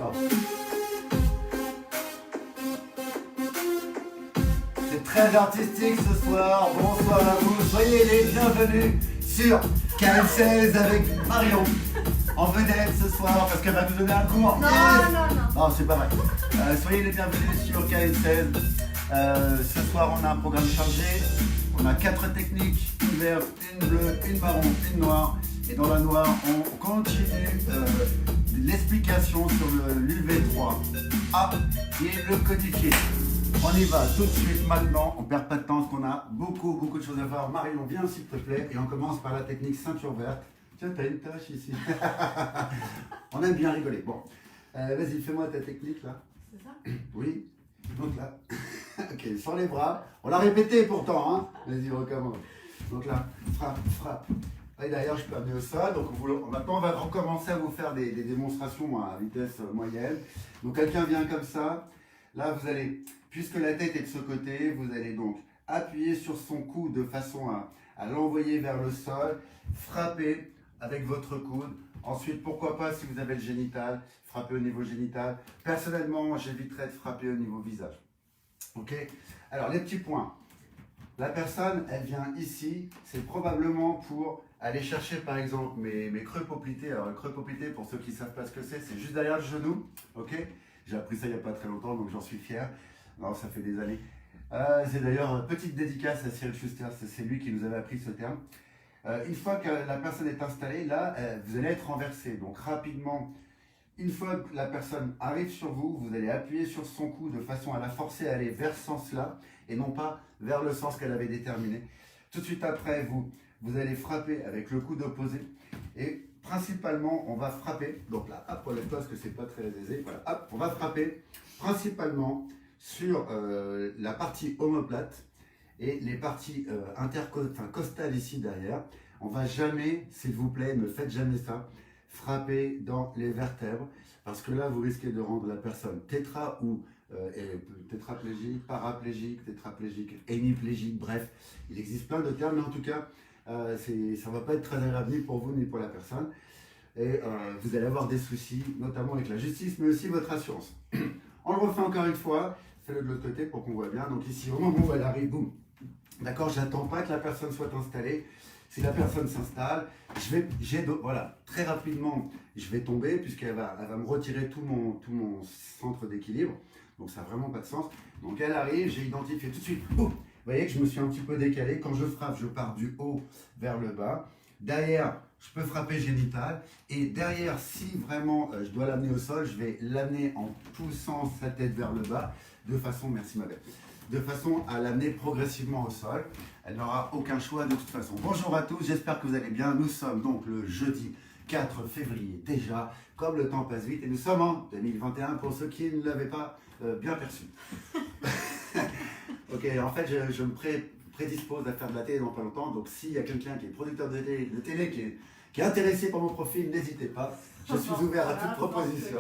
D'accord. C'est très artistique ce soir. Bonsoir à vous. Soyez les bienvenus sur KM16 avec Marion en vedette ce soir parce qu'elle va nous donner un cours. Non, Yes. non, non. Non, c'est pas vrai. Soyez les bienvenus sur KM16. Ce soir, on a un programme chargé. On a 4 techniques, une verte, une bleue, une marron, une noire. Et dans la noire, on continue l'explication sur l'UV3A et le codifié. On y va tout de suite maintenant, on ne perd pas de temps parce qu'on a beaucoup de choses à voir. Marion, viens s'il te plaît et on commence par la technique ceinture verte. Tiens, t'as une tâche ici. On aime bien rigoler. Bon, vas-y, fais-moi ta technique là. C'est ça? Oui, donc là. Ok, sur les bras. On l'a répété pourtant, hein. Vas-y, recommence. Donc là, frappe. Et d'ailleurs, je peux amener au sol. Donc maintenant, on va recommencer à vous faire des démonstrations à vitesse moyenne. Donc quelqu'un vient comme ça. Là, vous allez, puisque la tête est de ce côté, vous allez donc appuyer sur son cou de façon à l'envoyer vers le sol. Frapper avec votre coude. Ensuite, pourquoi pas, si vous avez le génital, frapper au niveau génital. Personnellement, j'éviterais de frapper au niveau visage. Ok? Alors, les petits points. La personne, elle vient ici, c'est probablement pour aller chercher par exemple mes creux poplités. Alors, le creux poplité, pour ceux qui ne savent pas ce que c'est juste derrière le genou. Ok? J'ai appris ça il n'y a pas très longtemps, donc j'en suis fier. Non, ça fait des années. C'est d'ailleurs petite dédicace à Cyril Schuster, c'est lui qui nous avait appris ce terme. Une fois que la personne est installée, là, vous allez être renversé. Donc, rapidement, une fois que la personne arrive sur vous, vous allez appuyer sur son cou de façon à la forcer à aller vers ce sens-là et non pas vers le sens qu'elle avait déterminé. Tout de suite après, vous allez frapper avec le coude opposé et principalement, on va frapper. Donc là, hop, relève-toi parce que c'est pas très aisé. Voilà, hop, on va frapper principalement sur la partie omoplate et les parties costales ici derrière. On va jamais, s'il vous plaît, ne faites jamais ça, frapper dans les vertèbres, parce que là, vous risquez de rendre la personne tétra ou tétraplégique, paraplégique, tétraplégique, hémiplégique, bref, il existe plein de termes, mais en tout cas, ça ne va pas être très agréable ni pour vous ni pour la personne. Et vous allez avoir des soucis, notamment avec la justice, mais aussi votre assurance. On le refait encore une fois, fais-le de l'autre côté pour qu'on voit bien. Donc ici, au moment où elle arrive, boum. D'accord, j'attends pas que la personne soit installée. Si la personne s'installe, voilà, très rapidement, je vais tomber puisqu'elle va me retirer tout mon centre d'équilibre. Donc ça n'a vraiment pas de sens. Donc elle arrive, j'ai identifié tout de suite. Boum. Vous voyez que je me suis un petit peu décalé. Quand je frappe, je pars du haut vers le bas. Derrière, je peux frapper génital. Et derrière, si vraiment je dois l'amener au sol, je vais l'amener en poussant sa tête vers le bas, de façon, merci ma belle, de façon à l'amener progressivement au sol. Elle n'aura aucun choix de toute façon. Bonjour à tous, j'espère que vous allez bien. Nous sommes donc le jeudi 4 février déjà, comme le temps passe vite, et nous sommes en 2021 pour ceux qui ne l'avaient pas bien perçu. Ok, en fait, je me prédispose à faire de la télé dans pas longtemps, donc s'il y a quelqu'un qui est producteur de télé qui est intéressé par mon profil, n'hésitez pas. Je suis ouvert à toute proposition.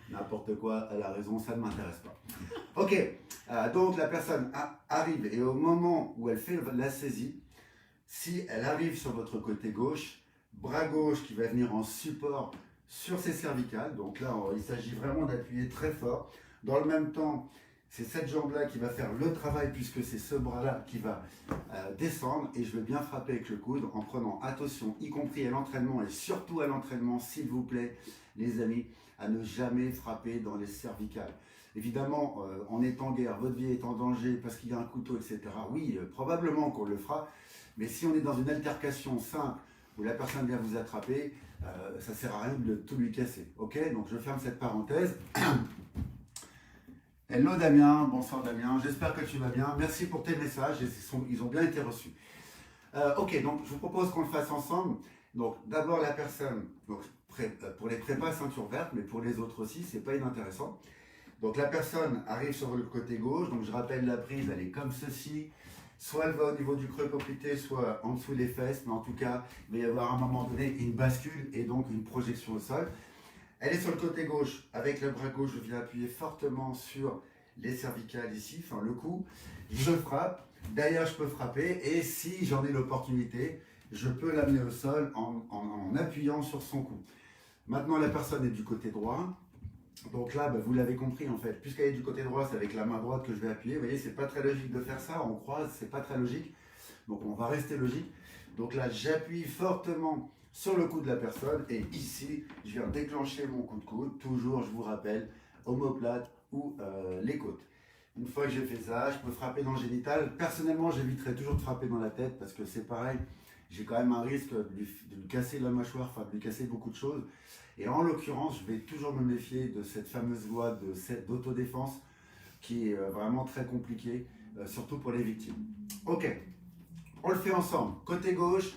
N'importe quoi, elle a raison, ça ne m'intéresse pas. Ok, donc la personne arrive et au moment où elle fait la saisie, si elle arrive sur votre côté gauche, bras gauche qui va venir en support sur ses cervicales, donc là il s'agit vraiment d'appuyer très fort. Dans le même temps, c'est cette jambe-là qui va faire le travail puisque c'est ce bras-là qui va descendre et je vais bien frapper avec le coude en prenant attention, y compris à l'entraînement et surtout à l'entraînement, s'il vous plaît, les amis, à ne jamais frapper dans les cervicales. Évidemment, on est en guerre, votre vie est en danger parce qu'il y a un couteau, etc. Oui, probablement qu'on le fera, mais si on est dans une altercation simple où la personne vient vous attraper, ça ne sert à rien de tout lui casser. Ok, donc je ferme cette parenthèse. Hello Damien, bonsoir Damien, j'espère que tu vas bien. Merci pour tes messages, ils ont bien été reçus. Ok, donc je vous propose qu'on le fasse ensemble. Donc d'abord la personne, donc, pour les prépas ceinture verte, mais pour les autres aussi, c'est pas inintéressant. Donc la personne arrive sur le côté gauche, donc je rappelle la prise, elle est comme ceci. Soit elle va au niveau du creux poplité, soit en dessous des fesses, mais en tout cas, il va y avoir à un moment donné une bascule et donc une projection au sol. Elle est sur le côté gauche, avec le bras gauche, je viens appuyer fortement sur les cervicales ici, enfin le cou. Je frappe, derrière je peux frapper, et si j'en ai l'opportunité, je peux l'amener au sol en appuyant sur son cou. Maintenant la personne est du côté droit, Donc là, vous l'avez compris en fait, puisqu'elle est du côté droit, c'est avec la main droite que je vais appuyer. Vous voyez, c'est pas très logique de faire ça, on croise, c'est pas très logique. Donc on va rester logique. Donc là, j'appuie fortement sur le cou de la personne et ici, je viens déclencher mon coup de coude. Toujours, je vous rappelle, omoplate ou les côtes. Une fois que j'ai fait ça, je peux frapper dans le génital. Personnellement, j'éviterai toujours de frapper dans la tête parce que c'est pareil, j'ai quand même un risque de lui casser la mâchoire, enfin de lui casser beaucoup de choses. Et en l'occurrence, je vais toujours me méfier de cette fameuse loi d'autodéfense qui est vraiment très compliquée, surtout pour les victimes. Ok, on le fait ensemble. Côté gauche,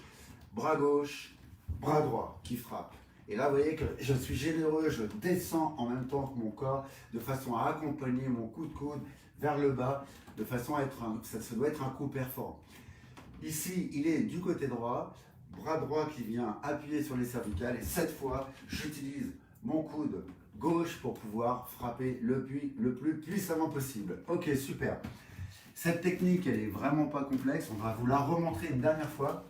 bras droit qui frappe. Et là, vous voyez que je suis généreux, je descends en même temps que mon corps, de façon à accompagner mon coup de coude vers le bas, de façon à être ça doit être un coup perforant. Ici, il est du côté droit, bras droit qui vient appuyer sur les cervicales, et cette fois, j'utilise mon coude gauche pour pouvoir frapper le plus puissamment possible. Ok, super. Cette technique, elle est vraiment pas complexe, on va vous la remontrer une dernière fois.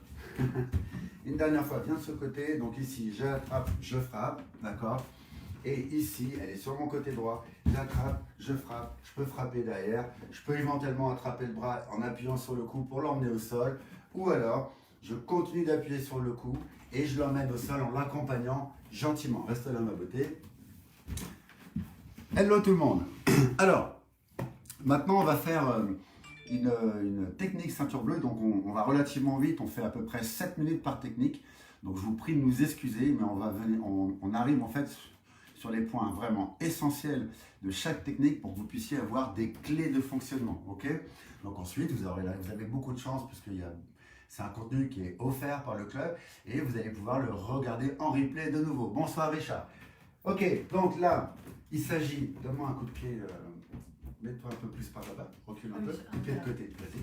Une dernière fois, bien de ce côté, donc ici, j'attrape, je frappe, d'accord? Et ici, elle est sur mon côté droit, j'attrape, je frappe, je peux frapper derrière, je peux éventuellement attraper le bras en appuyant sur le cou pour l'emmener au sol, ou alors, je continue d'appuyer sur le cou et je l'emmène au sol en l'accompagnant gentiment. Reste là ma beauté. Hello tout le monde. Alors, maintenant on va faire une technique ceinture bleue, donc on va relativement vite, on fait à peu près 7 minutes par technique, donc je vous prie de nous excuser, mais on arrive en fait sur les points vraiment essentiels de chaque technique pour que vous puissiez avoir des clés de fonctionnement, ok? Donc ensuite, vous avez beaucoup de chance puisque c'est un contenu qui est offert par le club et vous allez pouvoir le regarder en replay de nouveau. Bonsoir Richard. Ok, donc là, il s'agit, donne-moi un coup de pied, mets-toi un peu plus par là-bas, recule un peu, pied de côté, vas-y.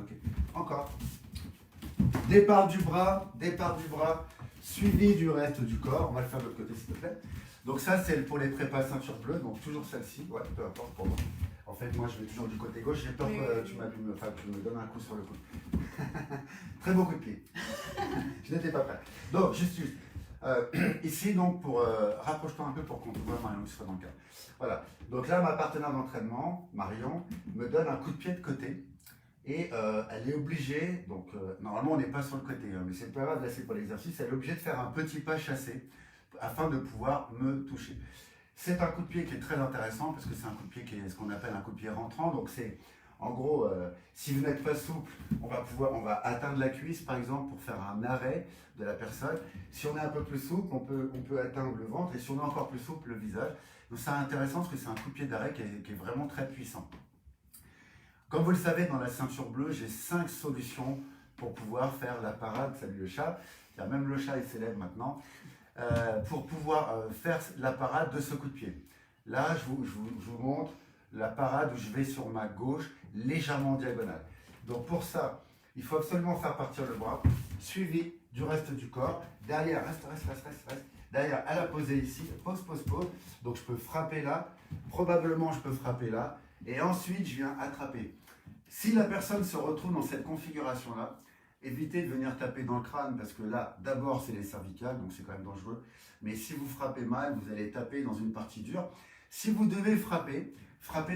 Ok, encore. Départ du bras, suivi du reste du corps. On va le faire de l'autre côté s'il te plaît. Donc ça c'est pour les prépas ceinture bleue, donc toujours celle-ci, ouais, peu importe pour moi. En fait moi je vais toujours du côté gauche, j'ai peur que tu me donnes un coup sur le coude. Très beau coup de pied. Je n'étais pas prêt. Donc juste ici donc pour rapproche-toi un peu pour qu'on te voit Marion soit dans le cadre. Voilà. Donc là ma partenaire d'entraînement, Marion, me donne un coup de pied de côté. Et elle est obligée, donc normalement on n'est pas sur le côté, hein, mais c'est pas grave, là c'est pour l'exercice, elle est obligée de faire un petit pas chassé afin de pouvoir me toucher. C'est un coup de pied qui est très intéressant parce que c'est un coup de pied qui est ce qu'on appelle un coup de pied rentrant, donc c'est en gros, si vous n'êtes pas souple, on va atteindre la cuisse par exemple pour faire un arrêt de la personne. Si on est un peu plus souple, on peut atteindre le ventre et si on est encore plus souple, le visage. Donc c'est intéressant parce que c'est un coup de pied d'arrêt qui est vraiment très puissant. Comme vous le savez, dans la ceinture bleue, j'ai 5 solutions pour pouvoir faire la parade. Salut le chat, même le chat il s'élève maintenant. Pour pouvoir faire la parade de ce coup de pied. Là, je vous montre la parade où je vais sur ma gauche, légèrement en diagonale. Donc pour ça, il faut absolument faire partir le bras, suivi du reste du corps. Derrière, reste. Derrière, elle a posé ici, pose. Donc je peux frapper là, probablement je peux frapper là. Et ensuite, je viens attraper. Si la personne se retrouve dans cette configuration-là, évitez de venir taper dans le crâne parce que là, d'abord, c'est les cervicales, donc c'est quand même dangereux. Mais si vous frappez mal, vous allez taper dans une partie dure. Si vous devez frapper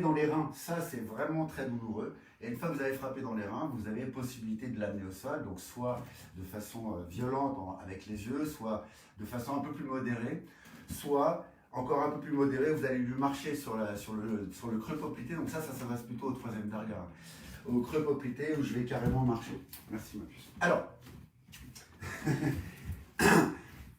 dans les reins, ça c'est vraiment très douloureux. Et une fois que vous avez frappé dans les reins, vous avez possibilité de l'amener au sol, donc soit de façon violente avec les yeux, soit de façon un peu plus modérée, soit encore un peu plus modéré, vous allez lui marcher sur le creux poplité, donc ça s'adresse plutôt au troisième darga, au creux poplité où je vais carrément marcher. Merci ma puce. Alors,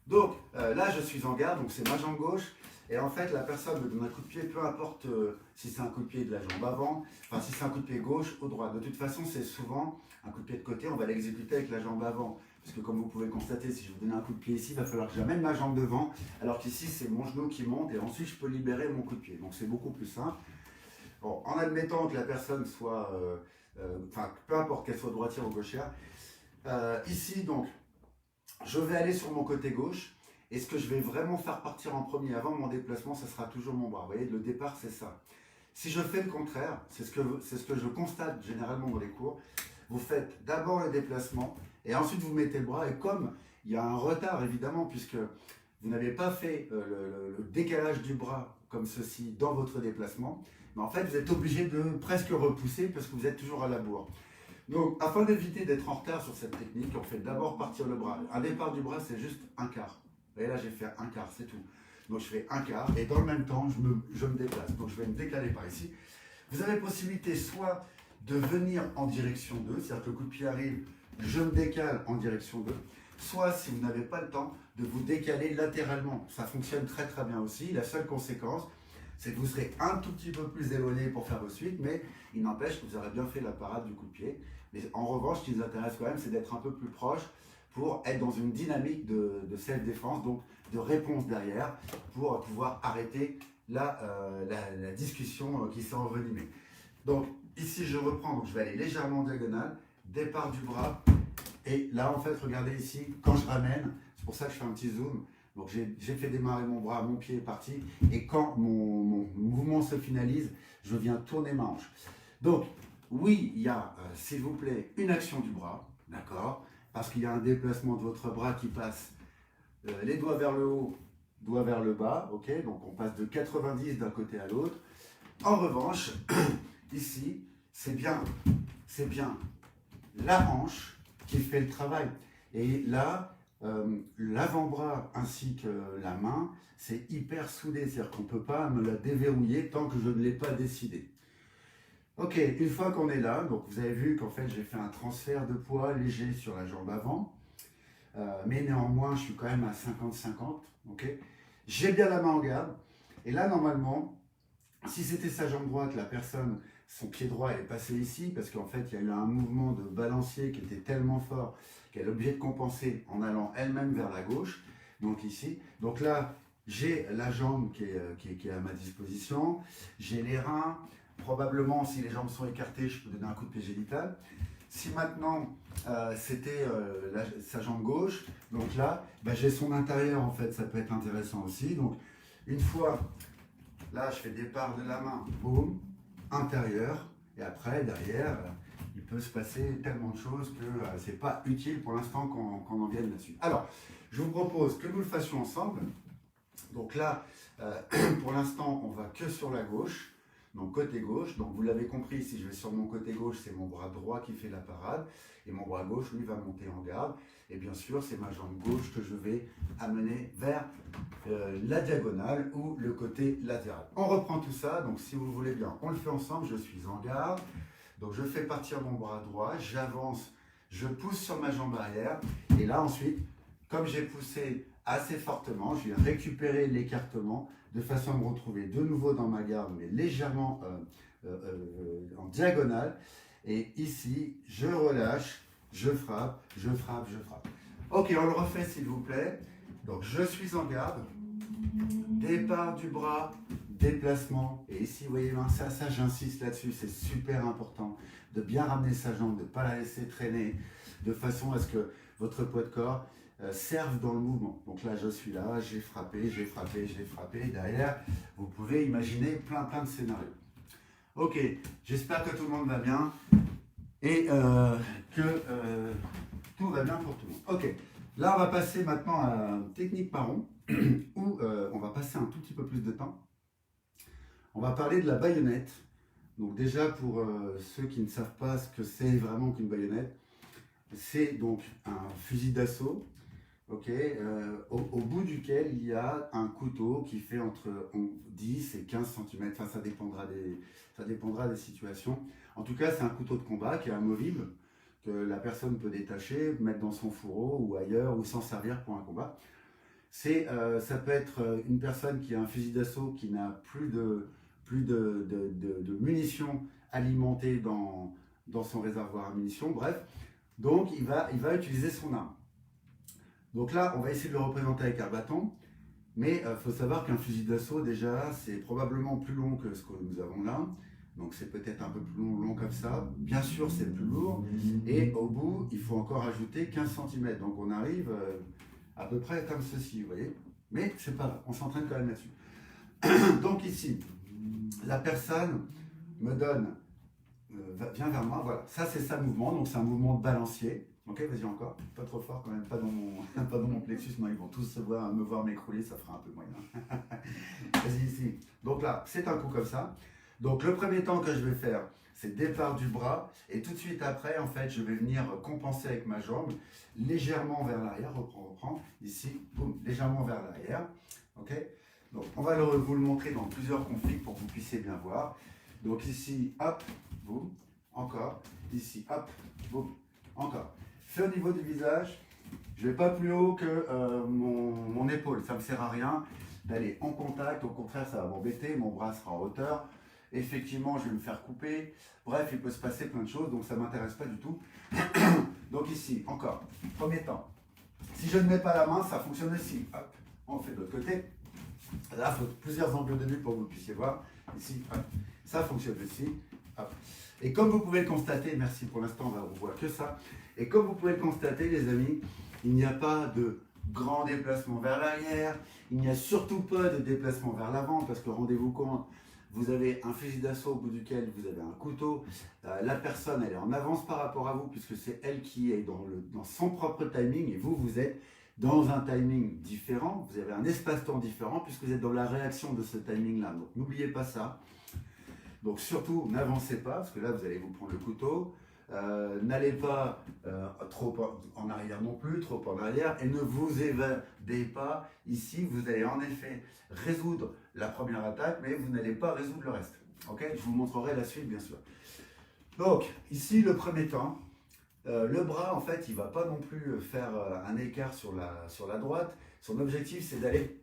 donc là je suis en garde, donc c'est ma jambe gauche, et en fait la personne me donne un coup de pied, peu importe si c'est un coup de pied de la jambe avant, enfin si c'est un coup de pied gauche ou droite. De toute façon c'est souvent un coup de pied de côté, on va l'exécuter avec la jambe avant. Parce que comme vous pouvez constater, si je vous donne un coup de pied ici, il va falloir que j'amène ma jambe devant, alors qu'ici c'est mon genou qui monte et ensuite je peux libérer mon coup de pied. Donc c'est beaucoup plus simple. Bon, en admettant que la personne soit, peu importe qu'elle soit droitière ou gauchère, ici donc, je vais aller sur mon côté gauche et ce que je vais vraiment faire partir en premier avant mon déplacement, ce sera toujours mon bras. Vous voyez, le départ c'est ça. Si je fais le contraire, c'est ce que je constate généralement dans les cours, vous faites d'abord le déplacement et ensuite vous mettez le bras et comme il y a un retard évidemment puisque vous n'avez pas fait le décalage du bras comme ceci dans votre déplacement, mais en fait vous êtes obligé de presque repousser parce que vous êtes toujours à la bourre. Donc afin d'éviter d'être en retard sur cette technique, on fait d'abord partir le bras. Un départ du bras c'est juste un quart. Et là j'ai fait un quart, c'est tout. Donc je fais un quart et dans le même temps je me déplace. Donc je vais me décaler par ici. Vous avez possibilité soit de venir en direction d'eux, c'est-à-dire que le coup de pied arrive, je me décale en direction d'eux, soit si vous n'avez pas le temps, de vous décaler latéralement. Ça fonctionne très très bien aussi. La seule conséquence, c'est que vous serez un tout petit peu plus éloigné pour faire vos suites, mais il n'empêche que vous aurez bien fait la parade du coup de pied. Mais en revanche, ce qui nous intéresse quand même, c'est d'être un peu plus proche pour être dans une dynamique de self-défense, donc de réponse derrière, pour pouvoir arrêter la discussion qui s'est envenimée. Donc ici, je reprends, donc je vais aller légèrement en diagonale, départ du bras, et là, en fait, regardez ici, quand je ramène, c'est pour ça que je fais un petit zoom, donc j'ai fait démarrer mon bras, mon pied est parti, et quand mon mouvement se finalise, je viens tourner ma hanche. Donc, oui, il y a, s'il vous plaît, une action du bras, d'accord, parce qu'il y a un déplacement de votre bras qui passe les doigts vers le haut, doigts vers le bas, ok, donc on passe de 90 d'un côté à l'autre. En revanche, ici, c'est bien la hanche qui fait le travail. Et là, l'avant-bras ainsi que la main, c'est hyper soudé, c'est-à-dire qu'on ne peut pas me la déverrouiller tant que je ne l'ai pas décidé. Ok, une fois qu'on est là, donc vous avez vu qu'en fait j'ai fait un transfert de poids léger sur la jambe avant, mais néanmoins je suis quand même à 50-50, ok. J'ai bien la main en garde, et là normalement, si c'était sa jambe droite, la personne, son pied droit est passé ici, parce qu'en fait il y a eu un mouvement de balancier qui était tellement fort qu'elle est obligée de compenser en allant elle-même vers la gauche, donc ici. Donc là, j'ai la jambe qui est à ma disposition, j'ai les reins, probablement si les jambes sont écartées, je peux donner un coup de pied génital. Si maintenant c'était sa jambe gauche, donc là, bah, j'ai son intérieur en fait, ça peut être intéressant aussi. Donc une fois, là je fais départ de la main, boum, intérieur, et après derrière, il peut se passer tellement de choses que c'est pas utile pour l'instant qu'on en vienne là-dessus. Alors, je vous propose que nous le fassions ensemble. Donc là, pour l'instant, on va que sur la gauche, donc côté gauche. Donc vous l'avez compris, si je vais sur mon côté gauche, c'est mon bras droit qui fait la parade, et mon bras gauche, lui, va monter en garde. Et bien sûr, c'est ma jambe gauche que je vais amener vers la diagonale ou le côté latéral. On reprend tout ça, donc si vous voulez bien, on le fait ensemble. Je suis en garde, donc je fais partir mon bras droit, j'avance, je pousse sur ma jambe arrière, et là ensuite, comme j'ai poussé assez fortement, je vais récupérer l'écartement de façon à me retrouver de nouveau dans ma garde, mais légèrement en diagonale. Et ici, je relâche, je frappe, je frappe, je frappe. Ok, on le refait s'il vous plaît. Donc je suis en garde, départ du bras, déplacement. Et ici, vous voyez, ça j'insiste là-dessus, c'est super important de bien ramener sa jambe, de ne pas la laisser traîner, de façon à ce que votre poids de corps servent dans le mouvement. Donc là, je suis là, j'ai frappé, j'ai frappé, j'ai frappé. Derrière, vous pouvez imaginer plein de scénarios. Ok, j'espère que tout le monde va bien et que tout va bien pour tout le monde. Ok, là, on va passer maintenant à la technique marron où on va passer un tout petit peu plus de temps. On va parler de la baïonnette. Donc déjà, pour ceux qui ne savent pas ce que c'est vraiment qu'une baïonnette, c'est donc un fusil d'assaut, okay, au bout duquel il y a un couteau qui fait entre 10 et 15 cm, enfin ça dépendra des situations. En tout cas, c'est un couteau de combat qui est amovible, que la personne peut détacher, mettre dans son fourreau ou ailleurs, ou s'en servir pour un combat. Ça peut être une personne qui a un fusil d'assaut qui n'a plus de munitions alimentées dans son réservoir à munitions, bref. Donc, il va utiliser son arme. Donc là, on va essayer de le représenter avec un bâton, mais il faut savoir qu'un fusil d'assaut, déjà, c'est probablement plus long que ce que nous avons là. Donc, c'est peut-être un peu plus long comme ça. Bien sûr, c'est plus lourd. Et au bout, il faut encore ajouter 15 cm. Donc, on arrive à peu près comme ceci, vous voyez. Mais c'est pas grave, on s'entraîne quand même là-dessus. Donc ici, la personne me donne... vient vers moi, voilà, ça c'est sa mouvement, donc c'est un mouvement de balancier, Ok, vas-y encore. Pas trop fort quand même, pas dans mon, pas dans mon plexus, non, ils vont tous me voir m'écrouler, ça fera un peu moyen. Vas-y ici. Donc là, c'est un coup comme ça. Donc le premier temps que je vais faire, c'est départ du bras. Et tout de suite après, en fait, je vais venir compenser avec ma jambe, légèrement vers l'arrière. Reprends. Ici, boum, légèrement vers l'arrière. Ok. Donc on va vous le montrer dans plusieurs configs pour que vous puissiez bien voir. Donc ici, hop, boum, encore. Ici, hop, boum, encore. Fait au niveau du visage, je ne vais pas plus haut que mon épaule. Ça ne me sert à rien d'aller en contact. Au contraire, ça va m'embêter. Mon bras sera en hauteur. Effectivement, je vais me faire couper. Bref, il peut se passer plein de choses. Donc, ça ne m'intéresse pas du tout. Donc ici, encore. Premier temps. Si je ne mets pas la main, ça fonctionne aussi. Hop, on fait de l'autre côté. Là, il faut plusieurs angles de vue pour que vous puissiez voir. Ici, hop. Ça fonctionne aussi. Hop. Et comme vous pouvez le constater, merci pour l'instant, on ne voit que ça. Et comme vous pouvez le constater, les amis, il n'y a pas de grand déplacement vers l'arrière, il n'y a surtout pas de déplacement vers l'avant, parce que rendez-vous compte, vous avez un fusil d'assaut au bout duquel vous avez un couteau, la personne elle est en avance par rapport à vous, puisque c'est elle qui est dans son propre timing, et vous êtes dans un timing différent, vous avez un espace-temps différent, puisque vous êtes dans la réaction de ce timing-là. Donc n'oubliez pas ça. Donc surtout, n'avancez pas, parce que là, vous allez vous prendre le couteau. N'allez pas trop en arrière non plus, trop en arrière, et ne vous évadez pas. Ici, vous allez en effet résoudre la première attaque, mais vous n'allez pas résoudre le reste. Ok, je vous montrerai la suite, bien sûr. Donc, ici, le premier temps, le bras, en fait, il ne va pas non plus faire un écart sur la droite. Son objectif, c'est d'aller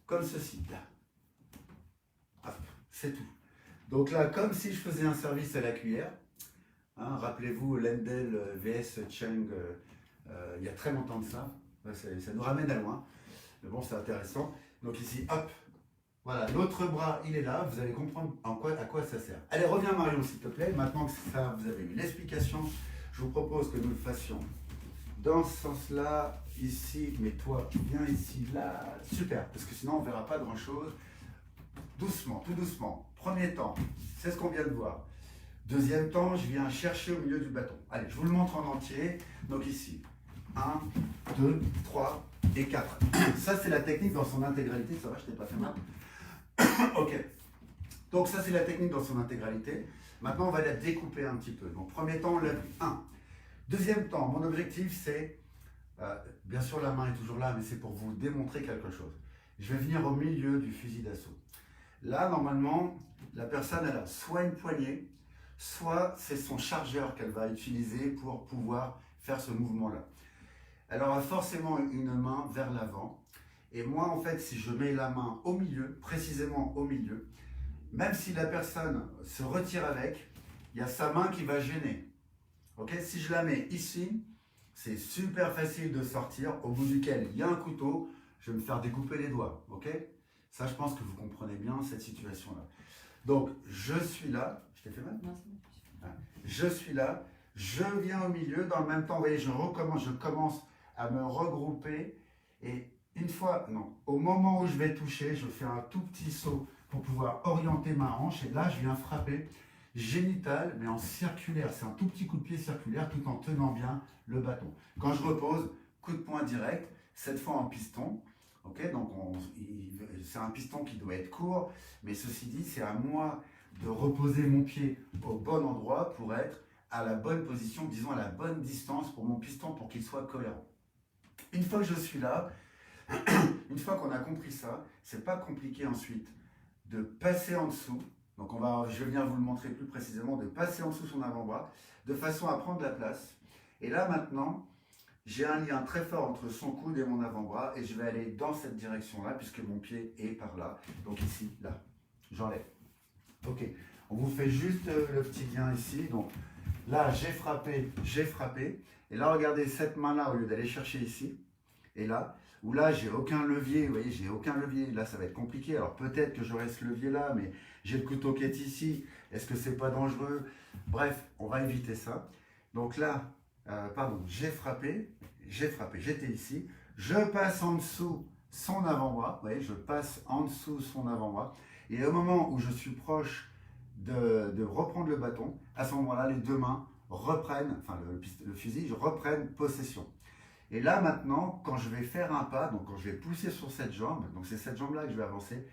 comme ceci, là. Hop, c'est tout. Donc là, comme si je faisais un service à la cuillère, hein, rappelez-vous Lendl vs Cheng, il y a très longtemps de ça, ça nous ramène à loin, mais bon, c'est intéressant. Donc ici, hop, voilà, l'autre bras, il est là, vous allez comprendre à quoi ça sert. Allez, reviens Marion, s'il te plaît. Maintenant que ça, vous avez eu l'explication, je vous propose que nous le fassions dans ce sens-là, ici, mais toi, viens ici, là, super, parce que sinon, on ne verra pas grand-chose. Doucement, tout doucement. Premier temps, c'est ce qu'on vient de voir. Deuxième temps, je viens chercher au milieu du bâton. Allez, je vous le montre en entier. Donc ici, 1, 2, 3 et 4. Ça, c'est la technique dans son intégralité. Ça va, je t'ai pas fait mal. Ok. Donc ça, c'est la technique dans son intégralité. Maintenant, on va la découper un petit peu. Donc, premier temps, on l'a vu. 1. Deuxième temps, mon objectif, c'est... bien sûr, la main est toujours là, mais c'est pour vous démontrer quelque chose. Je vais venir au milieu du fusil d'assaut. Là, normalement, la personne, elle a soit une poignée, soit c'est son chargeur qu'elle va utiliser pour pouvoir faire ce mouvement-là. Elle aura forcément une main vers l'avant. Et moi, en fait, si je mets la main au milieu, précisément au milieu, même si la personne se retire avec, il y a sa main qui va gêner. Okay, si je la mets ici, c'est super facile de sortir, au bout duquel il y a un couteau, je vais me faire découper les doigts. Okay, ça, je pense que vous comprenez bien cette situation-là. Donc, je suis là. Je t'ai fait mal? Non, c'est bon. Je suis là. Je viens au milieu. Dans le même temps, vous voyez, je commence à me regrouper. Et une fois, non, au moment où je vais toucher, je fais un tout petit saut pour pouvoir orienter ma hanche. Et là, je viens frapper génital, mais en circulaire. C'est un tout petit coup de pied circulaire tout en tenant bien le bâton. Quand je repose, coup de poing direct, cette fois en piston. Okay, donc c'est un piston qui doit être court, mais ceci dit, c'est à moi de reposer mon pied au bon endroit pour être à la bonne position, disons à la bonne distance pour mon piston pour qu'il soit cohérent. Une fois que je suis là, une fois qu'on a compris ça, c'est pas compliqué ensuite de passer en dessous. Donc je vais venir vous le montrer plus précisément, de passer en dessous son avant-bras, de façon à prendre la place. Et là maintenant, j'ai un lien très fort entre son coude et mon avant-bras et je vais aller dans cette direction-là puisque mon pied est par là. Donc ici, là, j'enlève. Ok, on vous fait juste le petit lien ici. Donc là, j'ai frappé. Et là, regardez cette main-là, au lieu d'aller chercher ici, et là, où là, j'ai aucun levier. Vous voyez, j'ai aucun levier. Là, ça va être compliqué. Alors peut-être que j'aurai ce levier-là, mais j'ai le couteau qui est ici. Est-ce que c'est pas dangereux? Bref, on va éviter ça. Donc là, j'ai frappé, j'étais ici, je passe en dessous son avant-bras, vous voyez, je passe en dessous son avant-bras, et au moment où je suis proche de reprendre le bâton, à ce moment-là, les deux mains reprennent, enfin le fusil, reprenne possession. Et là maintenant, quand je vais faire un pas, donc quand je vais pousser sur cette jambe, donc c'est cette jambe-là que je vais avancer,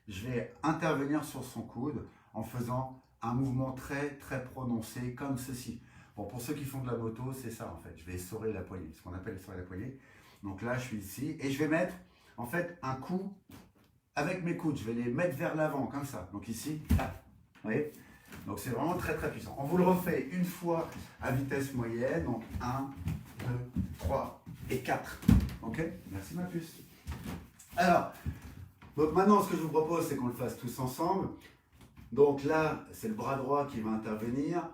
je vais intervenir sur son coude en faisant un mouvement très très prononcé comme ceci. Bon, pour ceux qui font de la moto, c'est ça en fait. Je vais essorer la poignée, ce qu'on appelle essorer la poignée. Donc là, je suis ici et je vais mettre en fait un coup avec mes coudes. Je vais les mettre vers l'avant comme ça. Donc ici, là, vous voyez. Donc c'est vraiment très très puissant. On vous le refait une fois à vitesse moyenne. Donc 1, 2, 3 et 4. Ok? Merci ma puce. Alors, donc maintenant ce que je vous propose c'est qu'on le fasse tous ensemble. Donc là, c'est le bras droit qui va intervenir.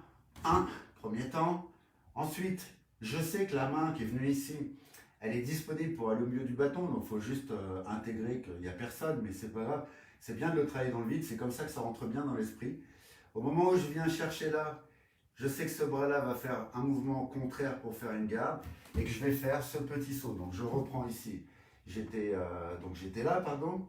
Premier temps. Ensuite, je sais que la main qui est venue ici, elle est disponible pour aller au milieu du bâton. Donc il faut juste intégrer qu'il n'y a personne, mais c'est pas grave. C'est bien de le travailler dans le vide. C'est comme ça que ça rentre bien dans l'esprit. Au moment où je viens chercher là, je sais que ce bras-là va faire un mouvement contraire pour faire une garde et que je vais faire ce petit saut. Donc je reprends ici. J'étais là, pardon.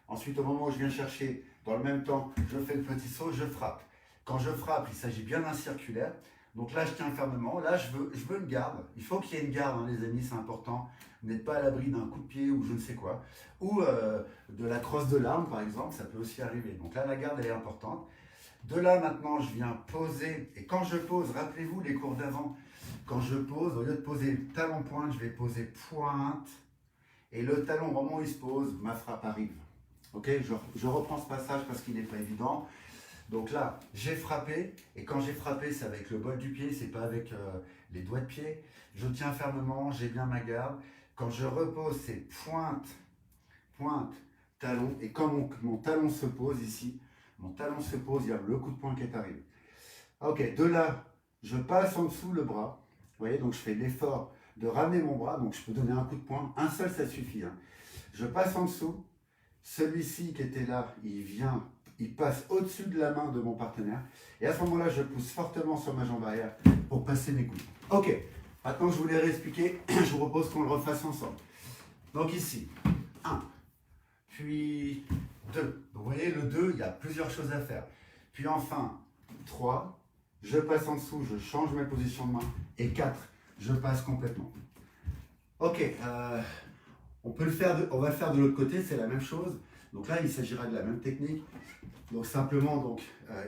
Ensuite, au moment où je viens chercher, dans le même temps, je fais le petit saut, je frappe. Quand je frappe, il s'agit bien d'un circulaire. Donc là, je tiens fermement. Là, je veux une garde. Il faut qu'il y ait une garde, hein, les amis, c'est important. Vous n'êtes pas à l'abri d'un coup de pied ou je ne sais quoi. Ou de la crosse de l'arme, par exemple, ça peut aussi arriver. Donc là, la garde, elle est importante. De là, maintenant, je viens poser. Et quand je pose, rappelez-vous les cours d'avant. Quand je pose, au lieu de poser talon-pointe, je vais poser pointe. Et le talon, au moment où il se pose, ma frappe arrive. Ok, je reprends ce passage parce qu'il n'est pas évident. Donc là, j'ai frappé, et quand j'ai frappé, c'est avec le bol du pied, c'est pas avec les doigts de pied. Je tiens fermement, j'ai bien ma garde. Quand je repose, c'est pointe, pointe, talon. Et quand mon talon se pose ici, mon talon se pose, il y a le coup de poing qui est arrivé. Ok, de là, je passe en dessous le bras. Vous voyez, donc je fais l'effort de ramener mon bras. Donc je peux donner un coup de poing, un seul, ça suffit. Hein. Je passe en dessous. Celui-ci qui était là, il passe au-dessus de la main de mon partenaire. Et à ce moment-là, je pousse fortement sur ma jambe arrière pour passer mes coudes. Ok, maintenant que je vous l'ai réexpliqué, je vous propose qu'on le refasse ensemble. Donc ici, 1, puis 2. Donc vous voyez, le 2, il y a plusieurs choses à faire. Puis enfin, 3, je passe en dessous, je change ma position de main. Et 4, je passe complètement. Ok, on va le faire de l'autre côté, c'est la même chose. Donc là, il s'agira de la même technique. Donc simplement,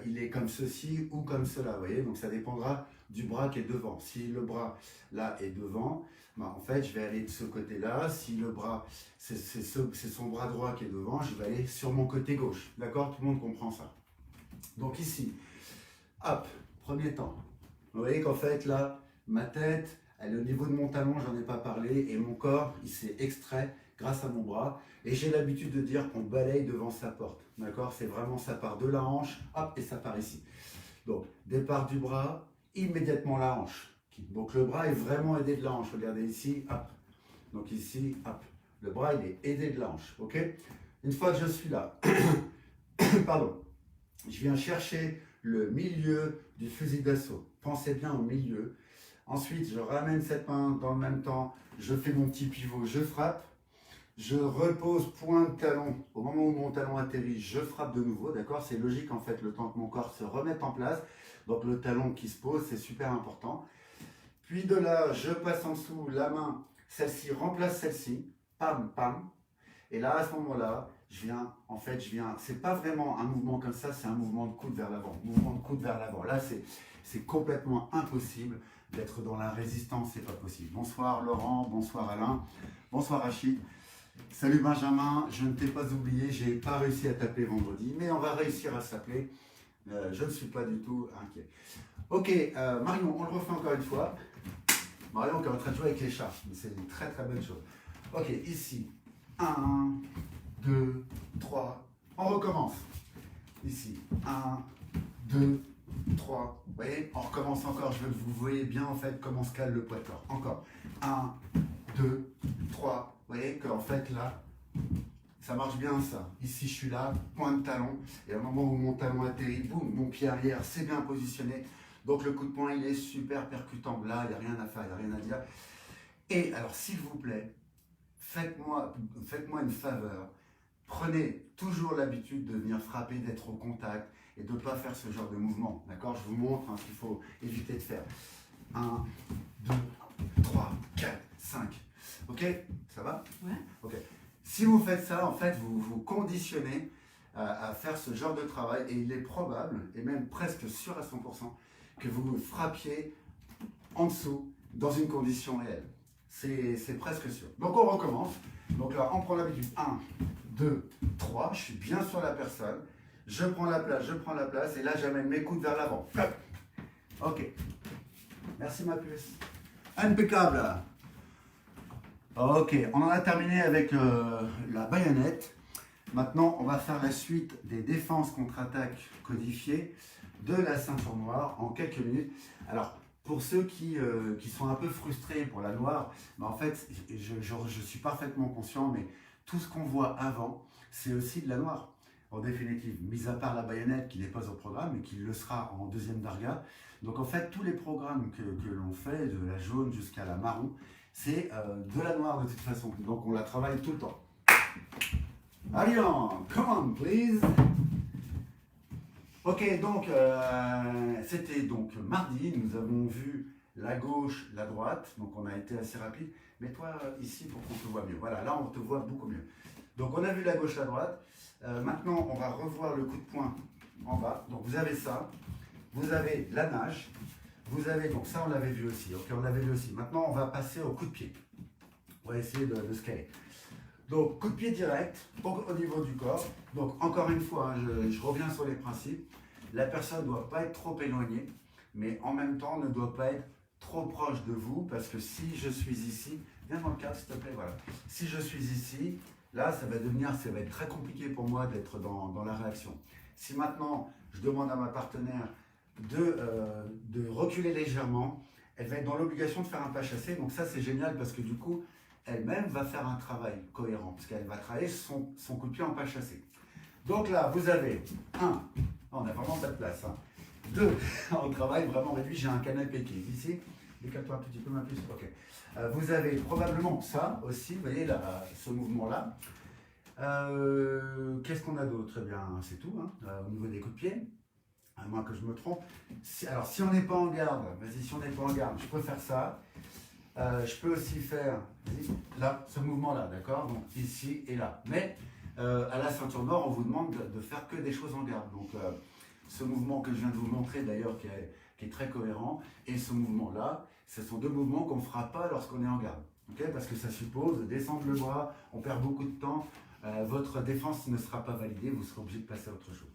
il est comme ceci ou comme cela, vous voyez. Donc ça dépendra du bras qui est devant. Si le bras là est devant, en fait, je vais aller de ce côté-là. Si le bras, c'est son bras droit qui est devant, je vais aller sur mon côté gauche. D'accord? Tout le monde comprend ça. Donc ici, hop, premier temps. Vous voyez qu'en fait là, ma tête, elle est au niveau de mon talon, j'en ai pas parlé, et mon corps, il s'est extrait grâce à mon bras. Et j'ai l'habitude de dire qu'on balaye devant sa porte. D'accord? C'est vraiment, ça part de la hanche, hop, et ça part ici. Donc, départ du bras, immédiatement la hanche. Donc le bras est vraiment aidé de la hanche. Regardez ici, hop. Donc ici, hop. Le bras, il est aidé de la hanche. Ok? Une fois que je suis là, pardon, je viens chercher le milieu du fusil d'assaut. Pensez bien au milieu. Ensuite, je ramène cette main dans le même temps. Je fais mon petit pivot, je frappe. Je repose point de talon. Au moment où mon talon atterrit, je frappe de nouveau. D'accord? C'est logique en fait, le temps que mon corps se remette en place. Donc le talon qui se pose, c'est super important. Puis de là, je passe en dessous, la main, celle-ci remplace celle-ci. Pam, pam. Et là, à ce moment-là, je viens, c'est pas vraiment un mouvement comme ça, c'est un mouvement de coude vers l'avant. Mouvement de coude vers l'avant. Là, c'est complètement impossible d'être dans la résistance, c'est pas possible. Bonsoir Laurent, bonsoir Alain, bonsoir Rachid. Salut Benjamin, je ne t'ai pas oublié, j'ai pas réussi à t'appeler vendredi, mais on va réussir à s'appeler. Je ne suis pas du tout inquiet. Ok, Marion, on le refait encore une fois. Marion qui est en train de jouer avec les chats, c'est une très très bonne chose. Ok, ici, 1, 2, 3, on recommence. Ici, 1, 2, 3, vous voyez, on recommence encore, je veux que vous voyez bien en fait comment se cale le poids de corps. Encore, 1, 2, 3, vous voyez qu'en fait là, ça marche bien ça. Ici je suis là, point de talon, et au moment où mon talon atterrit, boum, mon pied arrière c'est bien positionné. Donc le coup de poing il est super percutant. Là, il n'y a rien à faire, il n'y a rien à dire. Et alors s'il vous plaît, faites-moi une faveur. Prenez toujours l'habitude de venir frapper, d'être au contact et de ne pas faire ce genre de mouvement. D'accord? Je vous montre ce qu'il faut éviter de faire. 1, 2, 3, 4, 5. Ok? Ça va? Ouais. Ok. Si vous faites ça, en fait, vous vous conditionnez à faire ce genre de travail et il est probable, et même presque sûr à 100%, que vous frappiez en dessous dans une condition réelle. C'est presque sûr. Donc on recommence. Donc là, on prend l'habitude. 1, 2, 3. Je suis bien sur la personne. Je prends la place. Et là, j'amène mes coudes vers l'avant. Ok. Merci ma puce. Impeccable. Ok, on en a terminé avec la baïonnette. Maintenant, on va faire la suite des défenses contre-attaques codifiées de la ceinture noire en quelques minutes. Alors, pour ceux qui sont un peu frustrés pour la noire, en fait, je suis parfaitement conscient, mais tout ce qu'on voit avant, c'est aussi de la noire, en définitive. Mis à part la baïonnette qui n'est pas au programme et qui le sera en deuxième darga. Donc en fait, tous les programmes que l'on fait, de la jaune jusqu'à la marron, c'est de la noire de toute façon. Donc on la travaille tout le temps. Ariane, come on please. Ok, donc c'était donc mardi, nous avons vu la gauche, la droite, donc on a été assez rapide. Mets-toi ici pour qu'on te voit mieux. Voilà, là on te voit beaucoup mieux. Donc on a vu la gauche, la droite. Maintenant on va revoir le coup de poing en bas. Donc vous avez ça, vous avez la nage, vous avez, donc ça on l'avait vu aussi, ok, on l'avait vu aussi. Maintenant on va passer au coup de pied. On va essayer de scaler. Donc, coup de pied direct au niveau du corps. Donc, encore une fois, je reviens sur les principes. La personne ne doit pas être trop éloignée, mais en même temps ne doit pas être trop proche de vous, parce que si je suis ici, viens dans le cadre s'il te plaît, voilà. Si je suis ici, là, ça va être très compliqué pour moi d'être dans la réaction. Si maintenant, je demande à ma partenaire de reculer légèrement, elle va être dans l'obligation de faire un pas chassé. Donc ça, c'est génial parce que du coup, elle-même va faire un travail cohérent, parce qu'elle va travailler son coup de pied en pas chassé. Donc là, vous avez 1, on n'a vraiment pas de place, 2, on travaille vraiment réduit, j'ai un canapé qui est ici, décale-toi un petit peu ma puce, ok. Vous avez probablement ça aussi, vous voyez là, ce mouvement-là. Qu'est-ce qu'on a d'autre? Eh bien, c'est tout, au niveau des coups de pied, à moins que je me trompe. Alors, si on n'est pas en garde, vas-y, si on n'est pas en garde, je peux faire ça. Je peux aussi faire là, ce mouvement-là, d'accord? Donc ici et là. Mais à la ceinture noire, on vous demande de faire que des choses en garde. Donc ce mouvement que je viens de vous montrer d'ailleurs, qui est très cohérent, et ce mouvement-là, ce sont deux mouvements qu'on ne fera pas lorsqu'on est en garde. Okay? Parce que ça suppose descendre le bras, on perd beaucoup de temps, votre défense ne sera pas validée, vous serez obligé de passer à autre chose.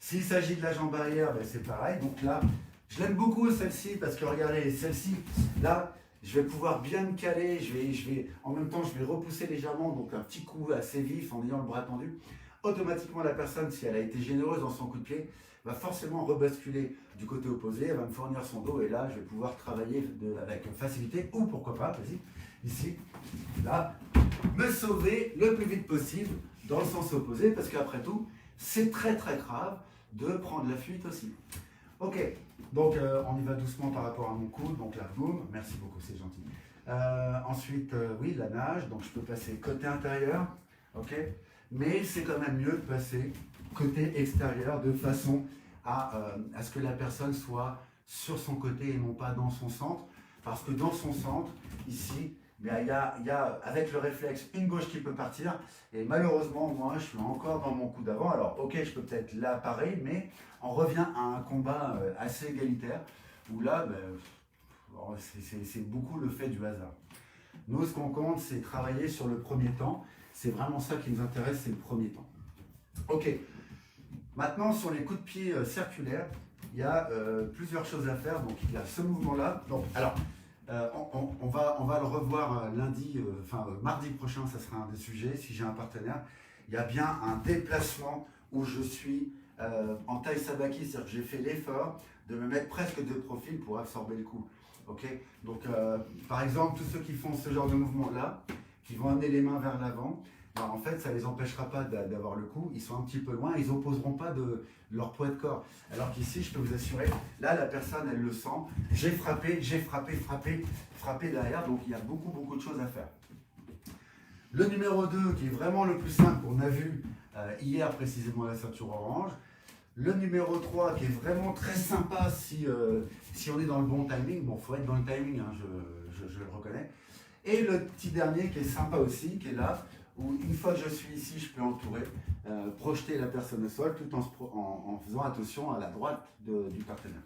S'il s'agit de la jambe arrière, ben c'est pareil. Donc là, je l'aime beaucoup celle-ci parce que regardez, celle-ci, là, je vais pouvoir bien me caler, en même temps, je vais repousser légèrement, donc un petit coup assez vif en ayant le bras tendu. Automatiquement, la personne, si elle a été généreuse dans son coup de pied, va forcément rebasculer du côté opposé, elle va me fournir son dos et là, je vais pouvoir travailler avec facilité ou pourquoi pas, vas-y, ici, là, me sauver le plus vite possible dans le sens opposé parce qu'après tout, c'est très très grave de prendre la fuite aussi. Ok, donc on y va doucement par rapport à mon coup, donc là, boum, merci beaucoup, c'est gentil. Ensuite, oui, la nage, donc je peux passer côté intérieur, ok, mais c'est quand même mieux de passer côté extérieur de façon à ce que la personne soit sur son côté et non pas dans son centre, parce que dans son centre, ici, il y a avec le réflexe une gauche qui peut partir et malheureusement moi je suis encore dans mon coup d'avant. Alors ok, je peux peut-être là pareil, mais on revient à un combat assez égalitaire où là c'est beaucoup le fait du hasard. Nous ce qu'on compte c'est travailler sur le premier temps, c'est vraiment ça qui nous intéresse, c'est le premier temps. Ok, maintenant sur les coups de pied circulaires, il y a plusieurs choses à faire. Donc il y a ce mouvement là, donc alors on va le revoir lundi, mardi prochain, ça sera un des sujets, si j'ai un partenaire. Il y a bien un déplacement où je suis en taille sabaki, c'est-à-dire que j'ai fait l'effort de me mettre presque de profil pour absorber le coup. Okay, donc par exemple, tous ceux qui font ce genre de mouvement-là, qui vont amener les mains vers l'avant, alors, en fait, ça ne les empêchera pas d'avoir le coup, ils sont un petit peu loin, ils n'opposeront pas de leur poids de corps. Alors qu'ici, je peux vous assurer, là, la personne, elle le sent, j'ai frappé derrière, donc il y a beaucoup de choses à faire. Le numéro 2, qui est vraiment le plus simple, on a vu hier précisément la ceinture orange. Le numéro 3 qui est vraiment très sympa si on est dans le bon timing. Bon, il faut être dans le timing, hein, je le reconnais. Et le petit dernier qui est sympa aussi, qui est là, où une fois que je suis ici, je peux entourer, projeter la personne au sol tout en faisant attention à la droite du partenaire.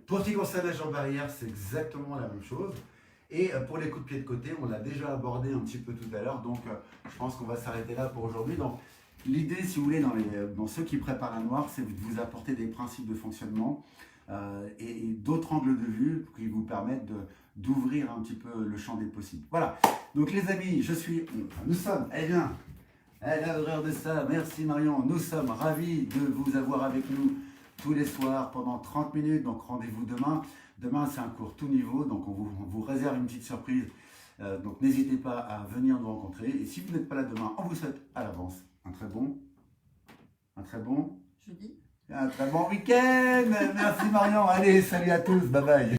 Pour ce qui concerne la jambe arrière, c'est exactement la même chose. Et pour les coups de pied de côté, on l'a déjà abordé un petit peu tout à l'heure, donc je pense qu'on va s'arrêter là pour aujourd'hui. Donc l'idée, si vous voulez, dans ceux qui préparent la noire, c'est de vous apporter des principes de fonctionnement et d'autres angles de vue qui vous permettent d'ouvrir un petit peu le champ des possibles. Voilà, donc les amis, nous sommes, eh bien, à l'heure de ça, merci Marion, nous sommes ravis de vous avoir avec nous tous les soirs pendant 30 minutes, donc rendez-vous demain. Demain, c'est un cours tout niveau, donc on vous réserve une petite surprise. Donc n'hésitez pas à venir nous rencontrer. Et si vous n'êtes pas là demain, on vous souhaite à l'avance un très bon Jeudi. un très bon week-end. Merci Marion. Allez, salut à tous. Bye bye.